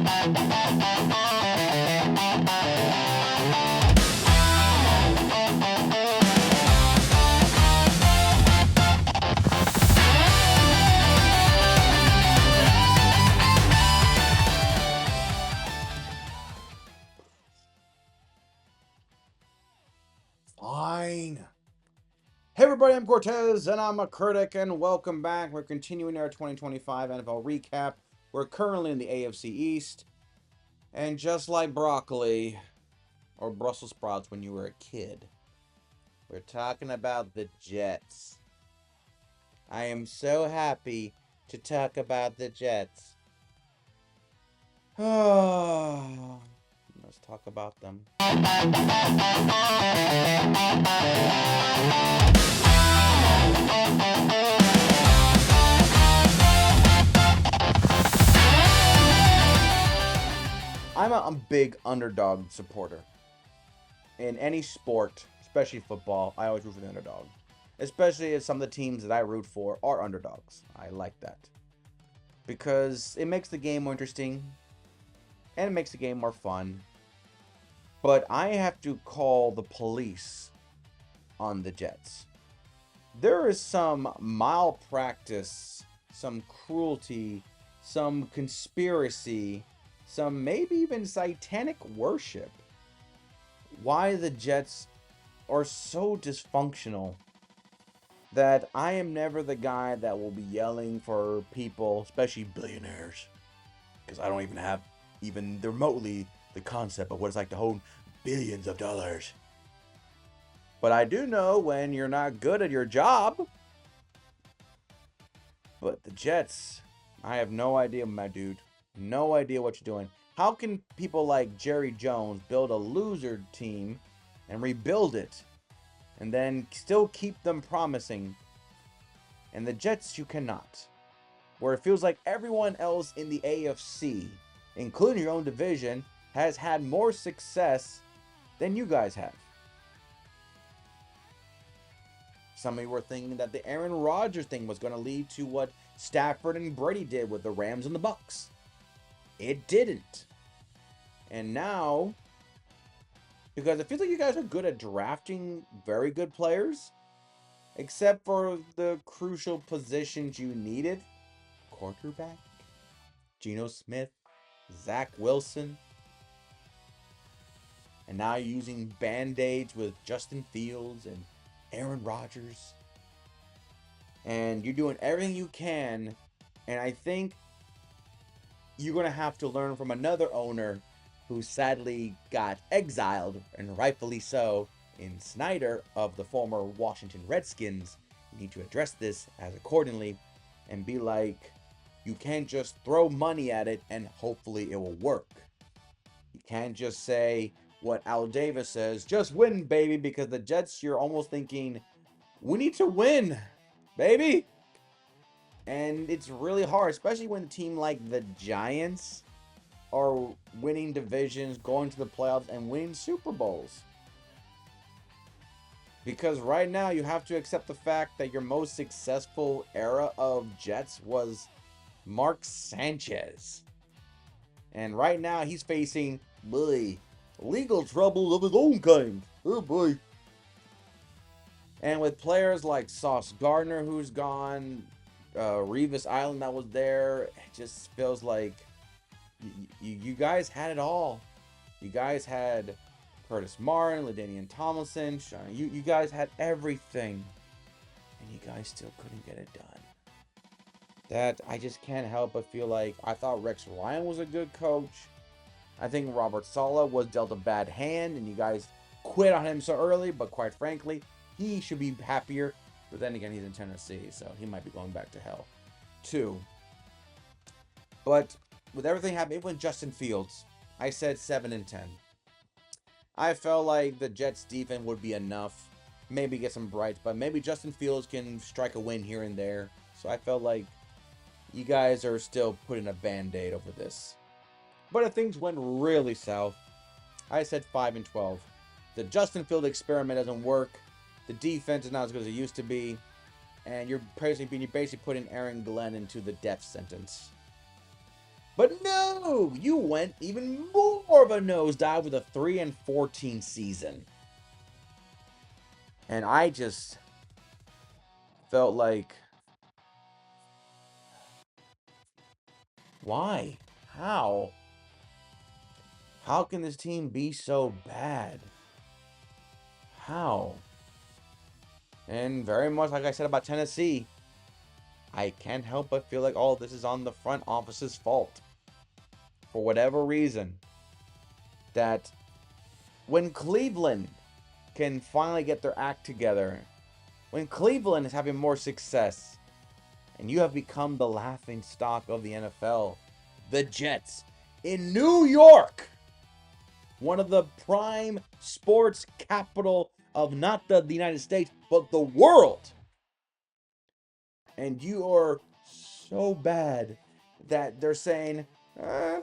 Fine. Hey everybody, I'm Cortez and I'm a critic, and welcome back. We're continuing our 2025 NFL recap. We're currently in the AFC East, and just like broccoli or Brussels sprouts when you were a kid, we're talking about the Jets. I am so happy to talk about the Jets. Oh, let's talk about them. I'm a big underdog supporter. In any sport, especially football, I always root for the underdog. Especially if some of the teams that I root for are underdogs. I like that. Because it makes the game more interesting and it makes the game more fun. But I have to call the police on the Jets. There is some malpractice, some cruelty, some conspiracy, some maybe even satanic worship. Why the Jets are so dysfunctional that I am never the guy that will be yelling for people, especially billionaires, because I don't even have even remotely the concept of what it's like to hold billions of dollars. But I do know when you're not good at your job. But the Jets, I have no idea, my dude. No idea what you're doing. How can people like Jerry Jones build a loser team and rebuild it and then still keep them promising? And the Jets, you cannot. Where it feels like everyone else in the AFC, including your own division, has had more success than you guys have. Some of you were thinking that the Aaron Rodgers thing was going to lead to what Stafford and Brady did with the Rams and the Bucks. It didn't. And now, because it feels like you guys are good at drafting very good players, except for the crucial positions you needed. Quarterback, Geno Smith, Zach Wilson. And now you're using Band-Aids with Justin Fields and Aaron Rodgers. And you're doing everything you can. And I think you're going to have to learn from another owner who sadly got exiled, and rightfully so, in Snyder of the former Washington Redskins. You need to address this as accordingly and be like, you can't just throw money at it and hopefully it will work. You can't just say what Al Davis says, just win, baby, because the Jets, you're almost thinking, we need to win, baby. And it's really hard, especially when a team like the Giants are winning divisions, going to the playoffs, and winning Super Bowls. Because right now you have to accept the fact that your most successful era of Jets was Mark Sanchez. And right now he's facing, boy, legal trouble of his own kind. Oh boy. And with players like Sauce Gardner, who's gone, Revis Island that was there, it just feels like you guys had it all. You guys had Curtis Martin, LaDainian Tomlinson, you guys had everything. And you guys still couldn't get it done. That I just can't help but feel like I thought Rex Ryan was a good coach. I think Robert Saleh was dealt a bad hand and you guys quit on him so early, but quite frankly, he should be happier. But then again, he's in Tennessee, so he might be going back to hell too. But with everything happening with Justin Fields, I said 7-10. I felt like the Jets defense would be enough. Maybe get some brights, but maybe Justin Fields can strike a win here and there. So I felt like you guys are still putting a band-aid over this. But if things went really south, I said 5-12. The Justin Field experiment doesn't work. The defense is not as good as it used to be. And you're basically putting Aaron Glenn into the death sentence. But no, you went even more of a nosedive with a 3-14 season. And I just felt like, why? How? How can this team be so bad? How? And very much like I said about Tennessee, I can't help but feel like all this is on the front office's fault. For whatever reason, that when Cleveland can finally get their act together, when Cleveland is having more success, and you have become the laughing stock of the NFL, the Jets in New York, one of the prime sports capital of not the United States, but the world. And you are so bad that they're saying,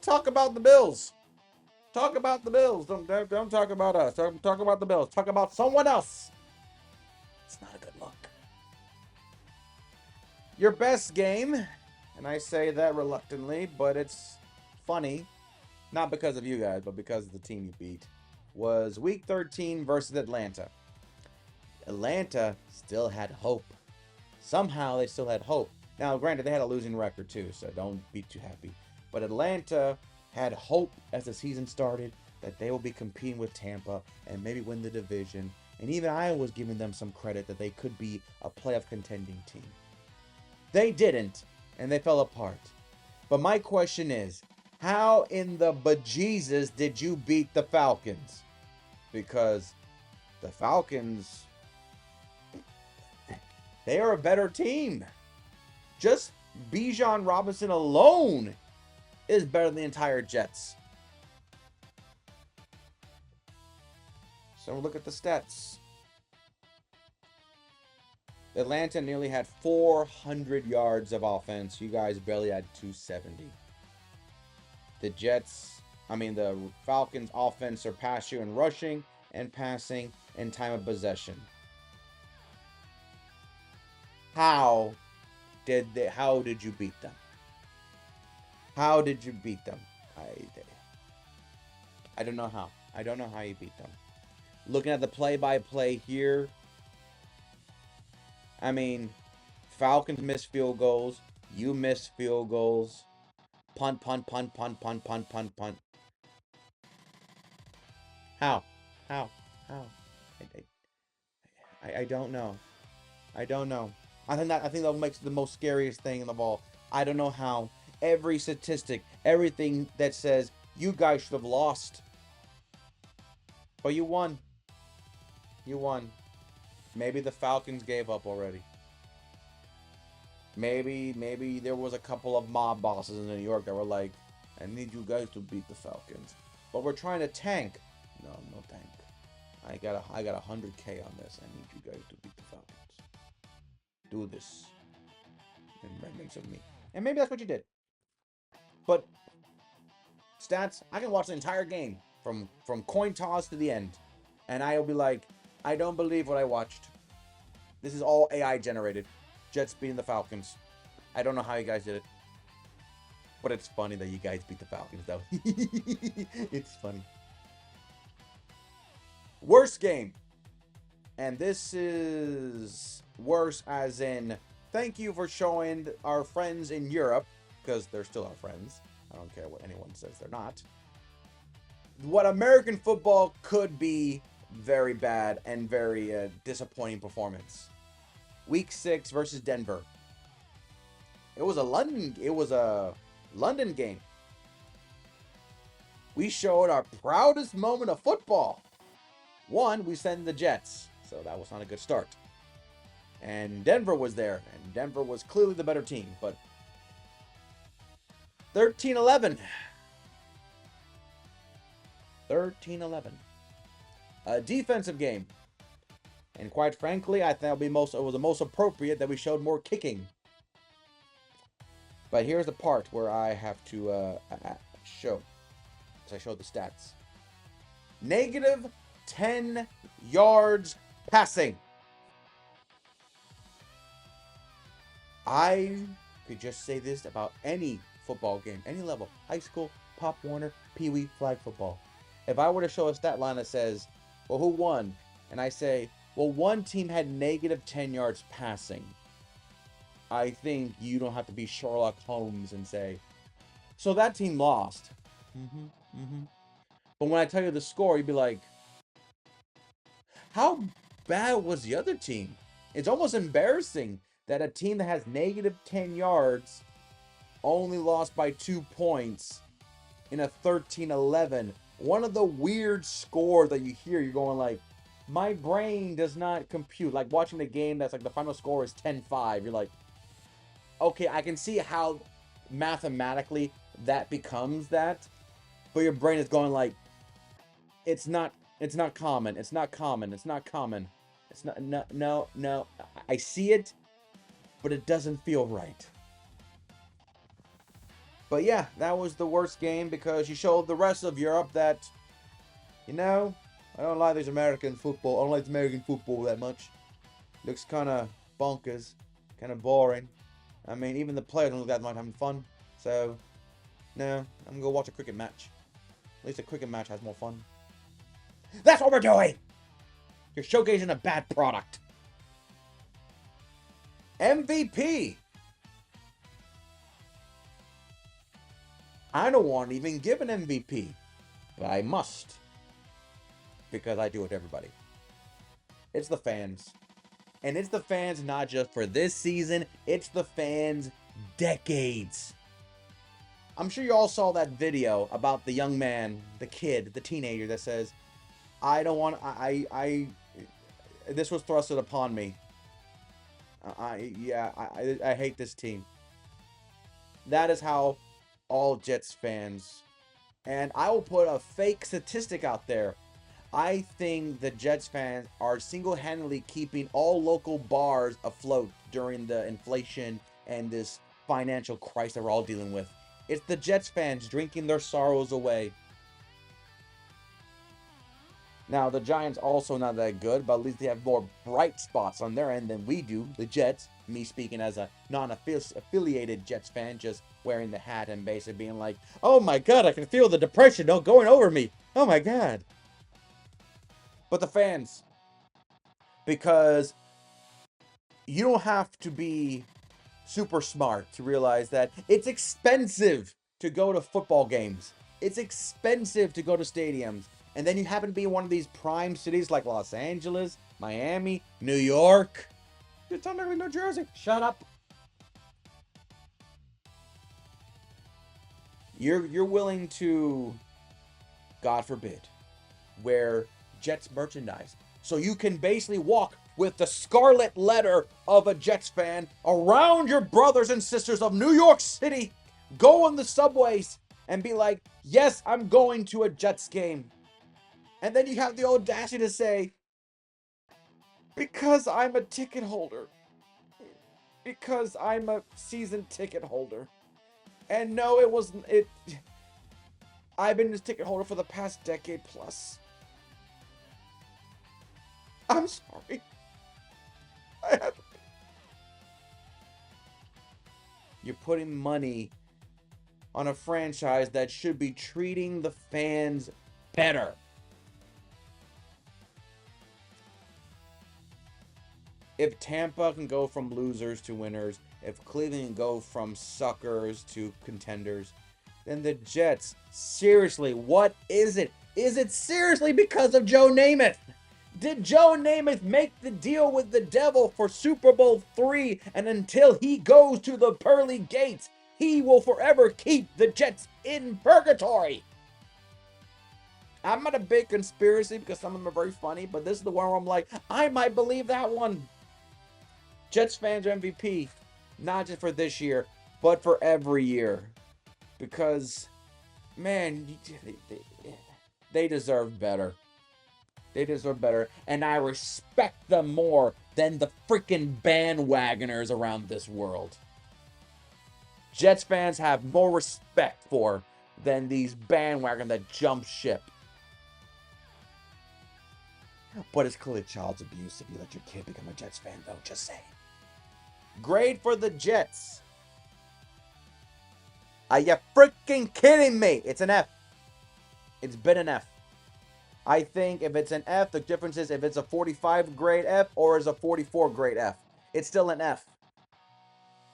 talk about the Bills. Talk about the Bills. Don't talk about us. Talk about the Bills. Talk about someone else. It's not a good look. Your best game, and I say that reluctantly, but it's funny, not because of you guys, but because of the team you beat, was Week 13 versus Atlanta. Atlanta still had hope. Somehow they still had hope. Now, granted, they had a losing record too, so don't be too happy. But Atlanta had hope as the season started that they will be competing with Tampa and maybe win the division. And even I was giving them some credit that they could be a playoff contending team. They didn't, and they fell apart. But my question is, how in the bejesus did you beat the Falcons? Because the Falcons, they are a better team. Just Bijan Robinson alone is better than the entire Jets. So look at the stats. Atlanta nearly had 400 yards of offense. You guys barely had 270. The Falcons offense surpassed you in rushing and passing and time of possession. How did you beat them? How did you beat them? I don't know how. I don't know how you beat them. Looking at the play-by-play here, I mean, Falcons missed field goals. You missed field goals. Punt, punt, punt, punt, punt, punt, punt, punt. How? How? How? I don't know. I don't know. I think that makes the most scariest thing of all. I don't know how. Every statistic, everything that says you guys should have lost, but you won. You won. Maybe the Falcons gave up already. Maybe there was a couple of mob bosses in New York that were like, I need you guys to beat the Falcons. But we're trying to tank. No tank. I got 100K on this. I need you guys to beat the Falcons. Do this in remembrance of me. And maybe that's what you did. But stats, I can watch the entire game from coin toss to the end. And I'll be like, I don't believe what I watched. This is all AI generated. Jets beating the Falcons. I don't know how you guys did it. But it's funny that you guys beat the Falcons, though. It's funny. Worst game. And this is worse as in, thank you for showing our friends in Europe, because they're still our friends. I don't care what anyone says they're not. What American football could be very bad and very disappointing performance. Week 6 versus Denver. It was a London game. We showed our proudest moment of football. One, we sent the Jets, so that was not a good start. And Denver was there, and Denver was clearly the better team, but 13-11. 13-11. A defensive game. And quite frankly, I think it was the most appropriate that we showed more kicking. But here's the part where I have to show. As I showed the stats. Negative 10 yards passing. I could just say this about any football game, any level, high school, Pop Warner, Pee Wee, flag football. If I were to show a stat line that says, well, who won? And I say, well, one team had negative 10 yards passing. I think you don't have to be Sherlock Holmes and say, so that team lost. But when I tell you the score, you'd be like, how bad was the other team? It's almost embarrassing that a team that has negative 10 yards only lost by 2 points in a 13-11. One of the weird scores that you hear, you're going like, my brain does not compute. Like watching the game that's like the final score is 10-5. You're like, okay, I can see how mathematically that becomes that. But your brain is going like, it's not common. It's not common. It's not common. It's not, no. I see it, but it doesn't feel right. But yeah, that was the worst game because you showed the rest of Europe that, you know, I don't like this American football. I don't like American football that much. Looks kind of bonkers, kind of boring. I mean, even the players don't look that much having fun. So, no, I'm going to go watch a cricket match. At least a cricket match has more fun. That's what we're doing! You're showcasing a bad product. MVP. I don't want to even give an MVP, but I must. Because I do it to everybody. It's the fans. And it's the fans not just for this season, it's the fans decades. I'm sure you all saw that video about the young man, the kid, the teenager that says, I don't want, this was thrusted upon me. I hate this team. That is how all Jets fans, and I will put a fake statistic out there. I think the Jets fans are single-handedly keeping all local bars afloat during the inflation and this financial crisis that we're all dealing with. It's the Jets fans drinking their sorrows away. Now, the Giants also not that good, but at least they have more bright spots on their end than we do, the Jets. Me speaking as a non-affiliated Jets fan, just wearing the hat and basically being like, oh my God, I can feel the depression going over me. Oh my God. But the fans, because you don't have to be super smart to realize that it's expensive to go to football games. It's expensive to go to stadiums. And then you happen to be in one of these prime cities like Los Angeles, Miami, New York. You're technically New Jersey. Shut up. You're willing to, God forbid, wear Jets merchandise. So you can basically walk with the scarlet letter of a Jets fan around your brothers and sisters of New York City, go on the subways and be like, yes, I'm going to a Jets game. And then you have the audacity to say, because I'm a ticket holder. Because I'm a season ticket holder. And no, it wasn't it. I've been a ticket holder for the past decade plus. I'm sorry. I had to. You're putting money on a franchise that should be treating the fans better. If Tampa can go from losers to winners, if Cleveland can go from suckers to contenders, then the Jets, seriously, what is it? Is it seriously because of Joe Namath? Did Joe Namath make the deal with the devil for Super Bowl III, and until he goes to the pearly gates, he will forever keep the Jets in purgatory? I'm not a big conspiracy because some of them are very funny, but this is the one where I'm like, I might believe that one. Jets fans are MVP, not just for this year, but for every year. Because, man, they deserve better. They deserve better. And I respect them more than the freaking bandwagoners around this world. Jets fans have more respect for than these bandwagons that jump ship. But it's clearly child's abuse if you let your kid become a Jets fan, though. Just saying. Grade for the Jets. Are you freaking kidding me? It's an F. It's been an F. I think if it's an F, the difference is if it's a 45 grade F or is a 44 grade F. It's still an F.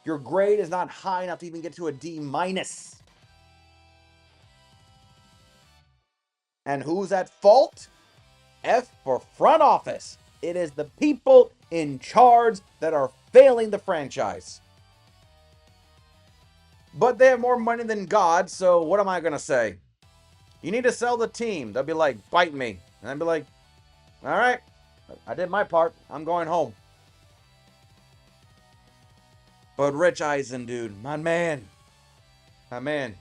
Your grade is not high enough to even get to a D minus. And who's at fault? F for front office. It is the people in charge that are failing the franchise. But they have more money than God, so what am I going to say? You need to sell the team. They'll be like, bite me. And I'd be like, all right, I did my part. I'm going home. But Rich Eisen, dude, my man. My man.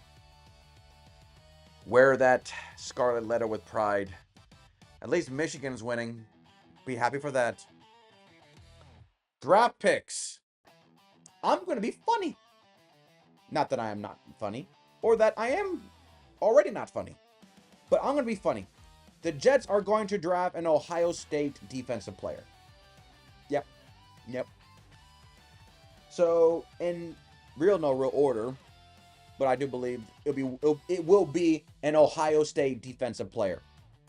Wear that scarlet letter with pride. At least Michigan's winning. Be happy for that. Draft picks. I'm going to be funny. Not that I am not funny, or that I am already not funny, but I'm going to be funny. The Jets are going to draft an Ohio State defensive player. Yep. So, in no real order, but I do believe it will be an Ohio State defensive player,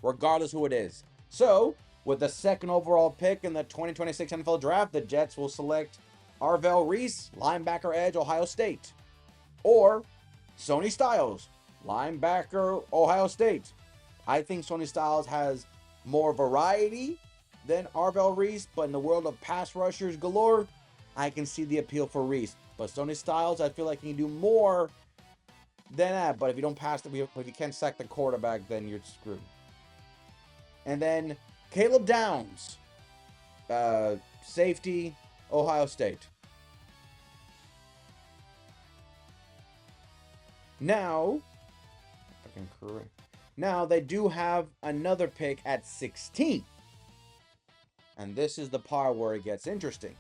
regardless who it is. So, with the second overall pick in the 2026 NFL Draft, the Jets will select Arvell Reese, linebacker edge, Ohio State. Or Sonny Styles, linebacker, Ohio State. I think Sonny Styles has more variety than Arvell Reese, but in the world of pass rushers galore, I can see the appeal for Reese. But Sonny Styles, I feel like he can do more than that. But if you don't pass if you can't sack the quarterback, then you're screwed. And then Caleb Downs, safety, Ohio State. Now, they do have another pick at 16. And this is the part where it gets interesting.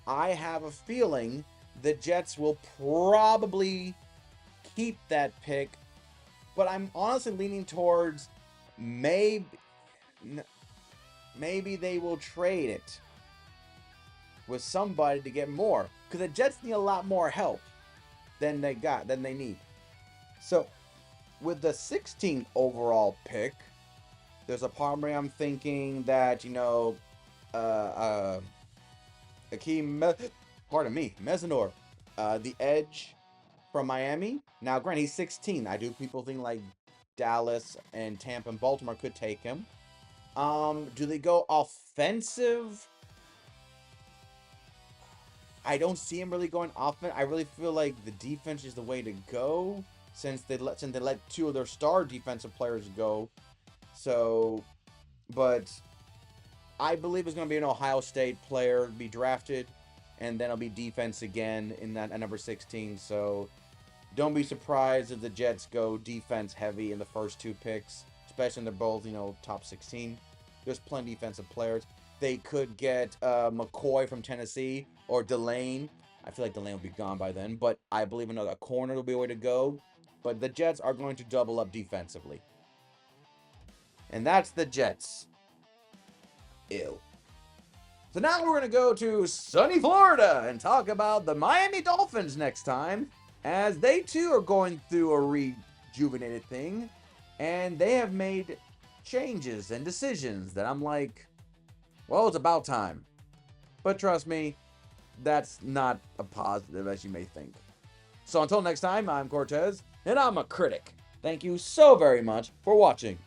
I have a feeling the Jets will probably keep that pick, but I'm honestly leaning towards maybe they will trade it with somebody to get more, because the Jets need a lot more help than they need. So, with the 16th overall pick, there's a part where I'm thinking that, Mesinor, the edge from Miami. Now, granted, he's 16. I do people think like Dallas and Tampa and Baltimore could take him. Do they go offensive? I don't see him really going offense. I really feel like the defense is the way to go, since they let two of their star defensive players go. So, but I believe it's going to be an Ohio State player be drafted, and then it'll be defense again in that at number 16. So don't be surprised if the Jets go defense heavy in the first two picks, especially when they're both, top 16. There's plenty of defensive players. They could get McCoy from Tennessee or Delane. I feel like Delane will be gone by then, but I believe a corner will be a way to go. But the Jets are going to double up defensively. And that's the Jets. Ew. So now we're going to go to sunny Florida and talk about the Miami Dolphins next time, as they too are going through a rejuvenated thing, and they have made changes and decisions that I'm like, well, it's about time. But trust me, that's not a positive as you may think. So until next time, I'm Cortez, and I'm a critic. Thank you so very much for watching.